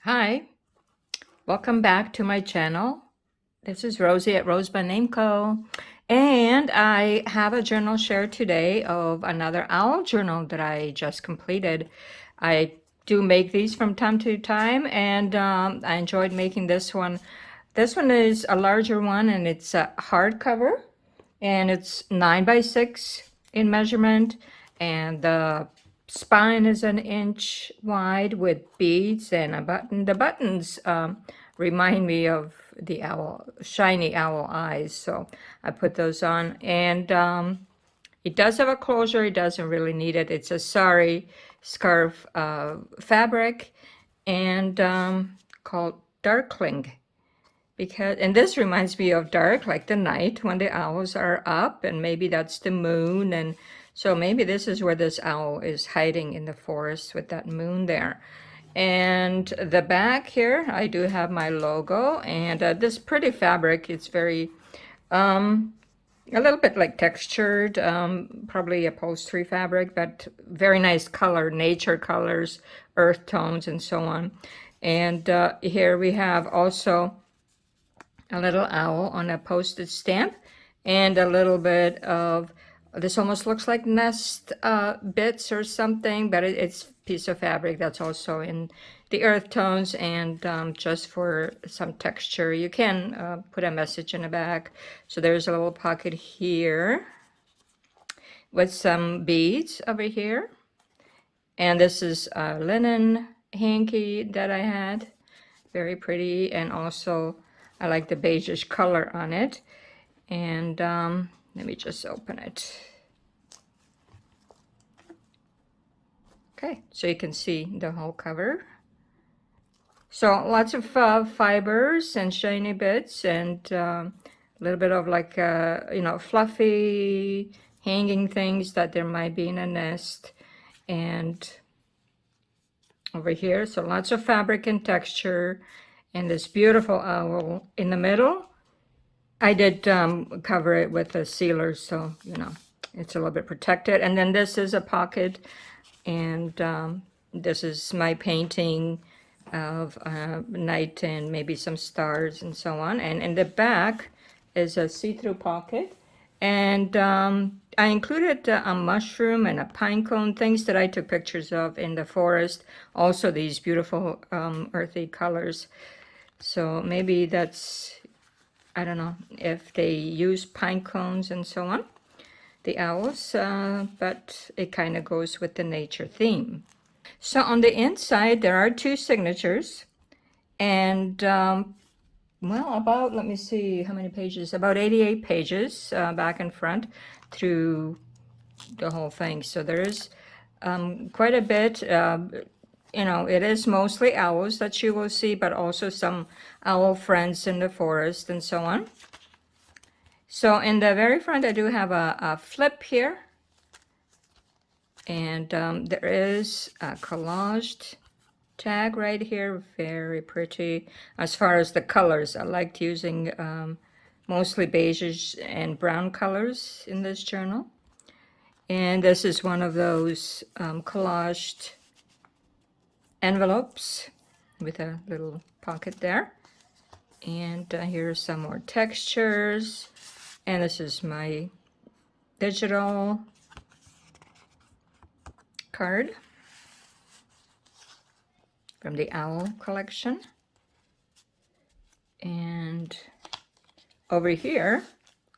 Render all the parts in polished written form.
Hi, welcome back to my channel. This is Rosie at RoseByNameCo, and I have a journal share today of another owl journal that I just completed. I do make these from time to time, and I enjoyed making this one. This one is a larger one, and it's a hardcover, and it's 9 by 6 in measurement, and the spine is an inch wide with beads and a button. The buttons remind me of the owl, shiny owl eyes, so I put those on. And it does have a closure. It doesn't really need it. It's a sari scarf fabric, and called Darkling. And this reminds me of dark, like the night when the owls are up, and maybe that's the moon. And so maybe this is where this owl is hiding in the forest with that moon there. And the back here, I do have my logo, and this pretty fabric. It's very, a little bit like textured, probably upholstery fabric, but very nice color, nature colors, earth tones, and so on. And here we have also a little owl on a postage stamp, and a little bit of, this almost looks like nest bits or something, but it's a piece of fabric that's also in the earth tones, and just for some texture. You can put a message in the back. So there's a little pocket here with some beads over here. And this is a linen hanky that I had. Very pretty, and also I like the beigeish color on it. And let me just open it. Okay, so you can see the whole cover. So lots of fibers and shiny bits, and a little bit of like, you know, fluffy hanging things that there might be in a nest. And over here, so lots of fabric and texture, and this beautiful owl in the middle. I did cover it with a sealer, so, you know, it's a little bit protected. And then this is a pocket, and this is my painting of night and maybe some stars and so on. And in the back is a see-through pocket. And I included a mushroom and a pine cone, things that I took pictures of in the forest. Also these beautiful earthy colors. So maybe that's, I don't know if they use pine cones and so on, the owls, but it kind of goes with the nature theme. So on the inside, there are 2 signatures, and well, about, let me see, how many pages? About 88 pages back and front through the whole thing. So there is quite a bit. You know, it is mostly owls that you will see, but also some owl friends in the forest and so on. So in the very front, I do have a flip here. And there is a collaged tag right here, very pretty. As far as the colors, I liked using mostly beiges and brown colors in this journal. And this is one of those collaged envelopes with a little pocket there. And here are some more textures. And this is my digital card from the owl collection. And over here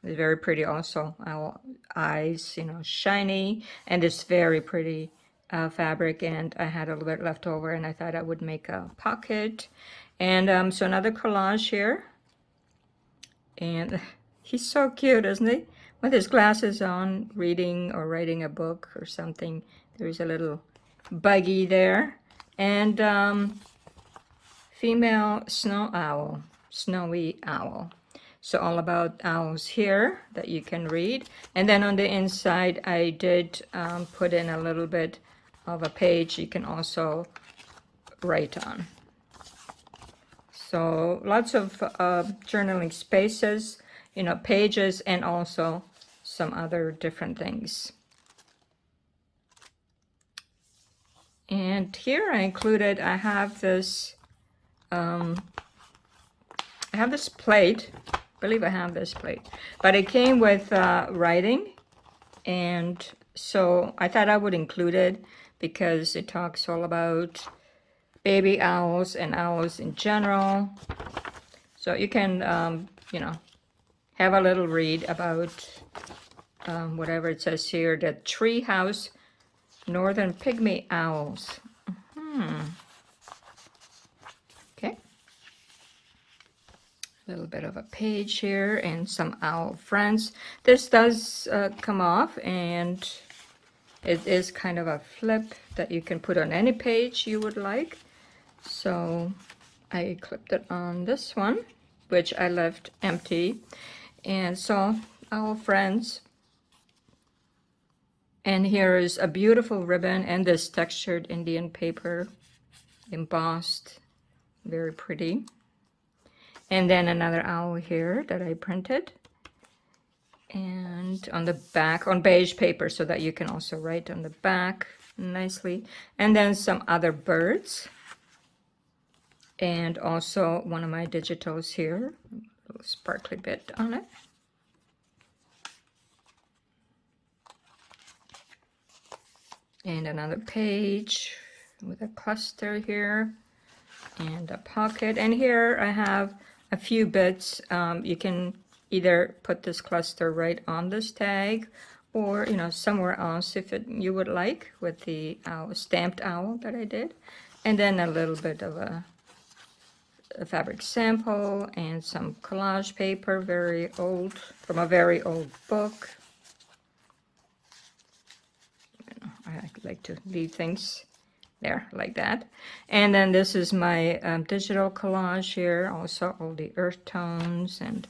is very pretty also. Owl eyes, you know, shiny, and it's very pretty fabric. And I had a little bit left over, and I thought I would make a pocket. And so another collage here. And he's so cute, isn't he? With his glasses on, reading or writing a book or something. There's a little buggy there. And female snow owl, snowy owl. So all about owls here that you can read. And then on the inside, I did put in a little bit of a page you can also write on. So lots of journaling spaces, you know, pages, and also some other different things. And here I included, I have this plate. I believe I have this plate, but it came with writing, and so I thought I would include it because it talks all about baby owls and owls in general. So you can, you know, have a little read about whatever it says here, the treehouse northern pygmy owls. Okay. A little bit of a page here and some owl friends. This does come off, and it is kind of a flip that you can put on any page you would like. So I clipped it on this one, which I left empty. And so owl friends. And here is a beautiful ribbon and this textured Indian paper, embossed, very pretty. And then another owl here that I printed. And on the back, on beige paper, so that you can also write on the back nicely. And then some other birds. And also one of my digitals here, a little sparkly bit on it. And another page with a cluster here and a pocket. And here I have a few bits. You can either put this cluster right on this tag, or, you know, somewhere else if you would like, with the stamped owl that I did. And then a little bit of a fabric sample and some collage paper, very old, from a very old book. I like to leave things there, like that. And then this is my digital collage here, also all the earth tones and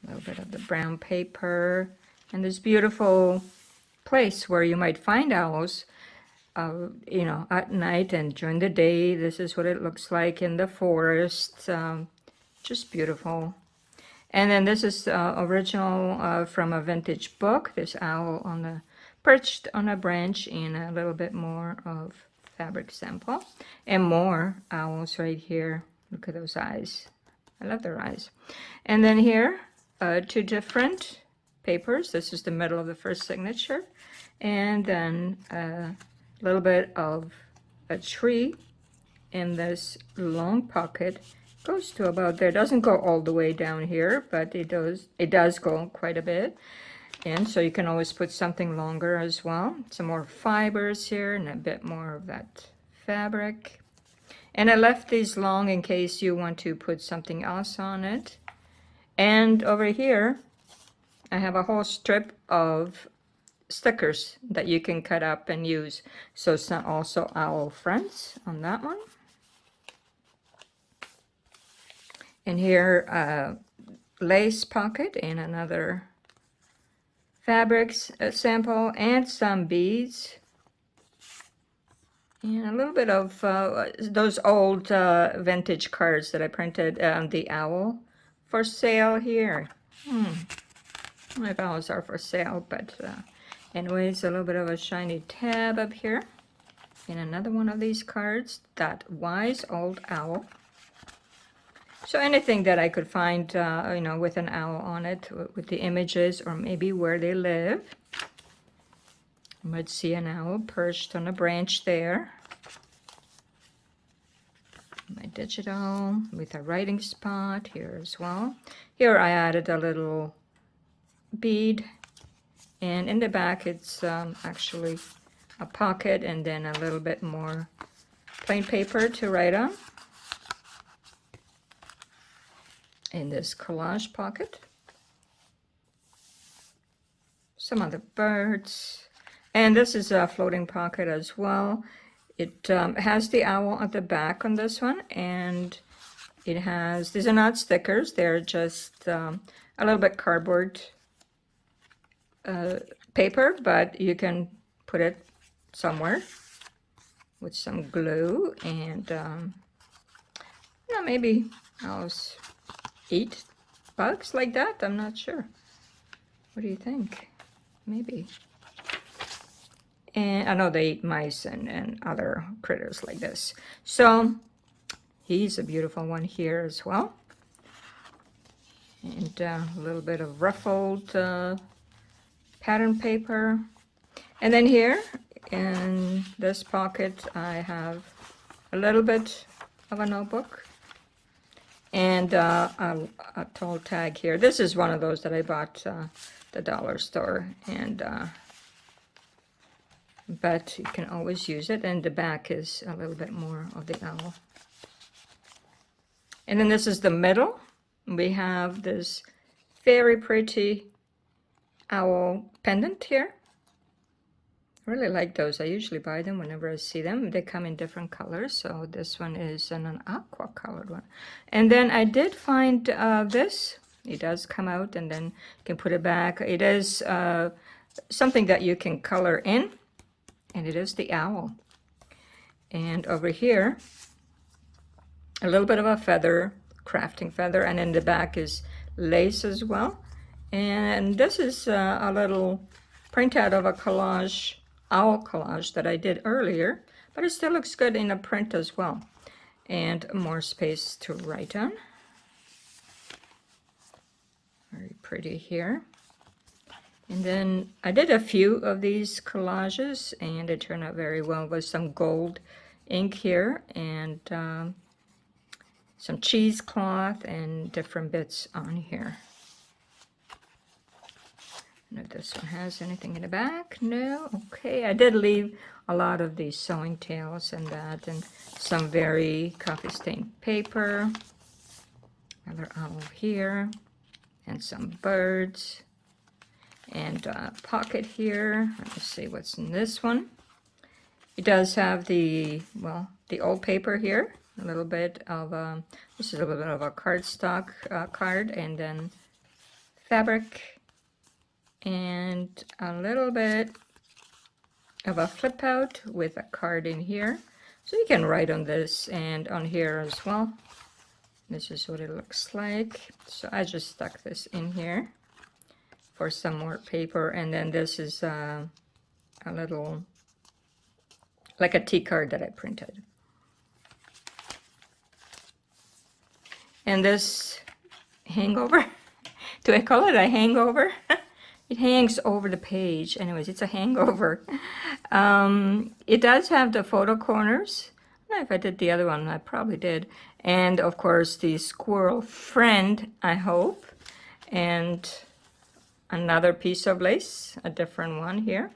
a little bit of the brown paper, and this beautiful place where you might find owls, you know, at night and during the day. This is what it looks like in the forest. Just beautiful. And then this is original from a vintage book. This owl on the perched on a branch, and a little bit more of fabric sample, and more owls right here. Look at those eyes. I love their eyes. And then here, two different papers. This is the middle of the first signature, and then a little bit of a tree in this long pocket. Goes to about there. Doesn't go all the way down here, but it does go quite a bit. And so you can always put something longer as well. Some more fibers here and a bit more of that fabric. And I left these long in case you want to put something else on it. And over here I have a whole strip of stickers that you can cut up and use. So it's not also owl friends on that one. And here, lace pocket and another fabrics sample and some beads. And a little bit of those old vintage cards that I printed, the owl for sale here. My owls are for sale, but anyways, a little bit of a shiny tab up here. And another one of these cards, that wise old owl. So anything that I could find, you know, with an owl on it, with the images, or maybe where they live. You might see an owl perched on a branch there. My digital with a writing spot here as well. Here I added a little bead, and in the back it's actually a pocket and then a little bit more plain paper to write on. In this collage pocket, some other birds, and this is a floating pocket as well. It has the owl at the back on this one, and it has, these are not stickers, they're just a little bit cardboard paper, but you can put it somewhere with some glue, and you know, maybe owls eat bugs like that. I'm not sure. What do you think? Maybe. And I know they eat mice and other critters like this. So he's a beautiful one here as well. And a little bit of ruffled pattern paper. And then here in this pocket I have a little bit of a notebook. And a tall tag here. This is one of those that I bought the dollar store, and but you can always use it. And the back is a little bit more of the owl. And then this is the middle. We have this very pretty owl pendant here. I really like those. I usually buy them whenever I see them. They come in different colors. So this one is an aqua colored one. And then I did find this. It does come out and then you can put it back. It is something that you can color in. And it is the owl. And over here, a little bit of a feather, crafting feather. And in the back is lace as well. And this is a little printout of a collage, owl collage that I did earlier, but it still looks good in a print as well. And more space to write on. Very pretty here. And then I did a few of these collages and it turned out very well with some gold ink here and some cheesecloth and different bits on here. If this one has anything in the back. No. Okay, I did leave a lot of these sewing tails and that, and some very coffee stained paper. Another owl here, and some birds, and a pocket here. Let's see what's in this one. It does have the, well, the old paper here, a little bit of, this is a little bit of a cardstock card, and then fabric, and a little bit of a flip out with a card in here. So you can write on this and on here as well. This is what it looks like. So I just stuck this in here for some more paper, and then this is a little, like a tea card that I printed. And this hangover, do I call it a hangover? It hangs over the page. Anyways, it's a hangover. It does have the photo corners. I don't know if I did the other one. I probably did. And of course, the squirrel friend, I hope. And another piece of lace, a different one here,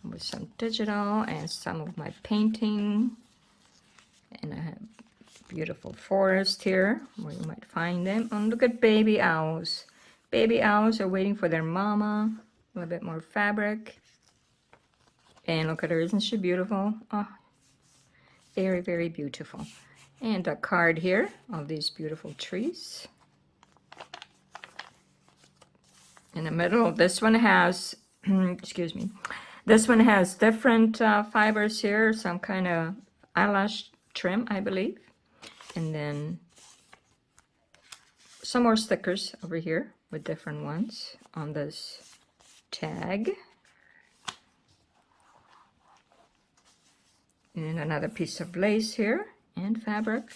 with some digital and some of my painting. And I have beautiful forest here where you might find them. And look at baby owls. Baby owls are waiting for their mama. A little bit more fabric. And look at her, isn't she beautiful? Oh, very, very beautiful. And a card here of these beautiful trees. In the middle, this one has, excuse me, this one has different fibers here, some kind of eyelash trim, I believe. And then some more stickers over here with different ones on this tag. And another piece of lace here and fabric.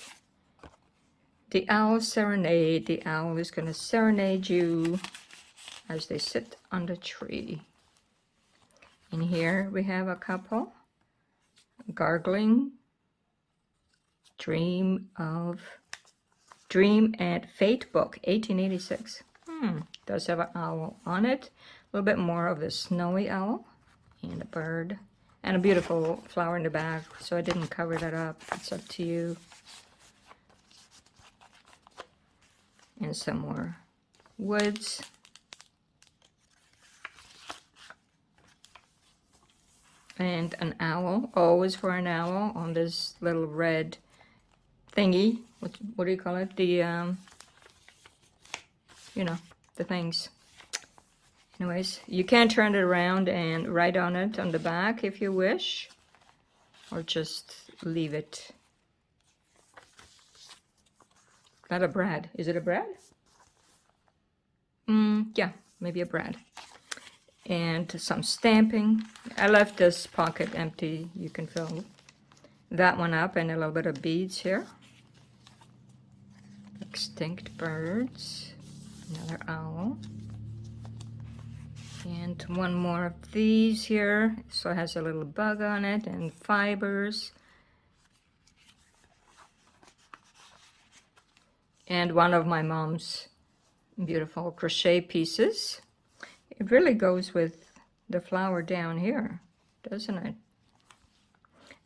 The owl serenade. The owl is going to serenade you as they sit on the tree. In here we have a couple. Darkling, Dream and Fate book, 1886. Does have an owl on it. A little bit more of the snowy owl and a bird. And a beautiful flower in the back, so I didn't cover that up. It's up to you. And some more woods. And an owl, always for an owl on this little red thingy. What do you call it? The, you know, the things. Anyways, you can turn it around and write on it on the back if you wish. Or just leave it. Not a brad. Is it a brad? Yeah, maybe a brad. And some stamping. I left this pocket empty. You can fill that one up, and a little bit of beads here. Extinct birds. Another owl. And one more of these here. So it has a little bug on it and fibers. And one of my mom's beautiful crochet pieces. It really goes with the flower down here, doesn't it?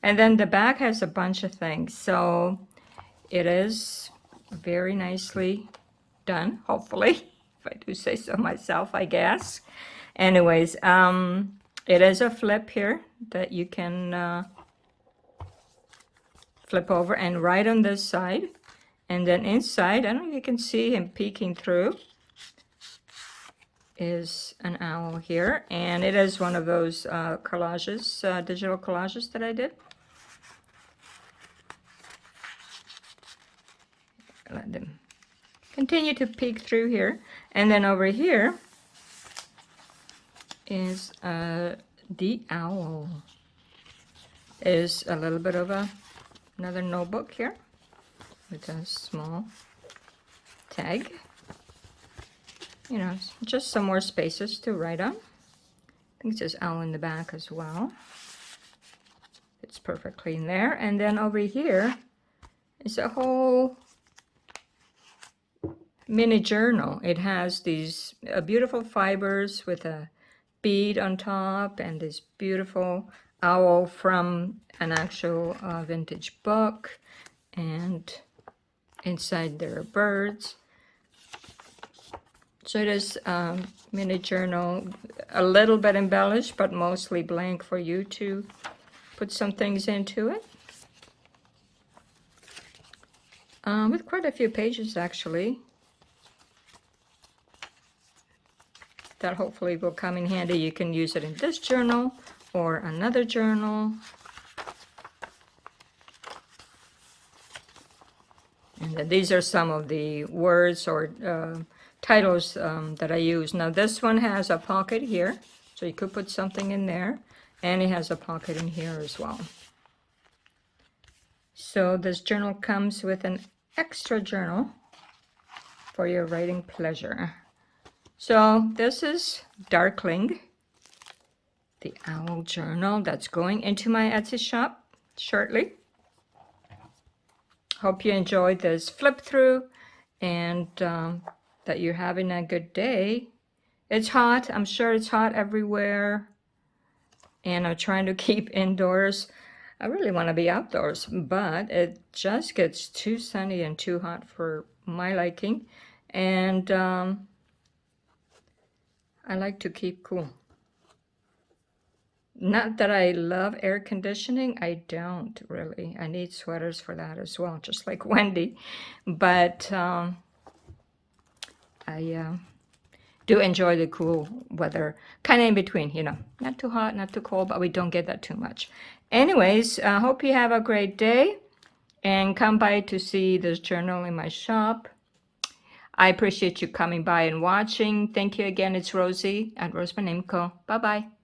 And then the back has a bunch of things. So it is very nicely done, hopefully, if I do say so myself, I guess. Anyways, it is a flip here that you can flip over and right on this side. And then inside, I don't know if you can see him peeking through, is an owl here. And it is one of those collages, digital collages that I did. Let them continue to peek through here. And then over here is the owl. Is a little bit of another notebook here with a small tag. You know, just some more spaces to write on. I think it says owl in the back as well. It's perfectly in there. And then over here is a whole mini journal. It has these beautiful fibers with a bead on top and this beautiful owl from an actual vintage book. And inside there are birds. So it is mini journal, a little bit embellished, but mostly blank for you to put some things into it. With quite a few pages actually. That hopefully will come in handy. You can use it in this journal or another journal. And then these are some of the words or titles that I use. Now this one has a pocket here, so you could put something in there. And it has a pocket in here as well. So this journal comes with an extra journal for your writing pleasure. So this is Darkling, the owl journal that's going into my Etsy shop shortly. Hope you enjoyed this flip through and that you're having a good day. It's hot. I'm sure it's hot everywhere. And I'm trying to keep indoors. I really want to be outdoors, but it just gets too sunny and too hot for my liking. And I like to keep cool. Not that I love air conditioning. I don't really. I need sweaters for that as well, just like Wendy. But I do enjoy the cool weather, kind of in between, you know, not too hot, not too cold, but we don't get that too much. Anyways, I hope you have a great day and come by to see this journal in my shop. I appreciate you coming by and watching. Thank you again. It's Rosie at RoseByNameCo. Bye-bye.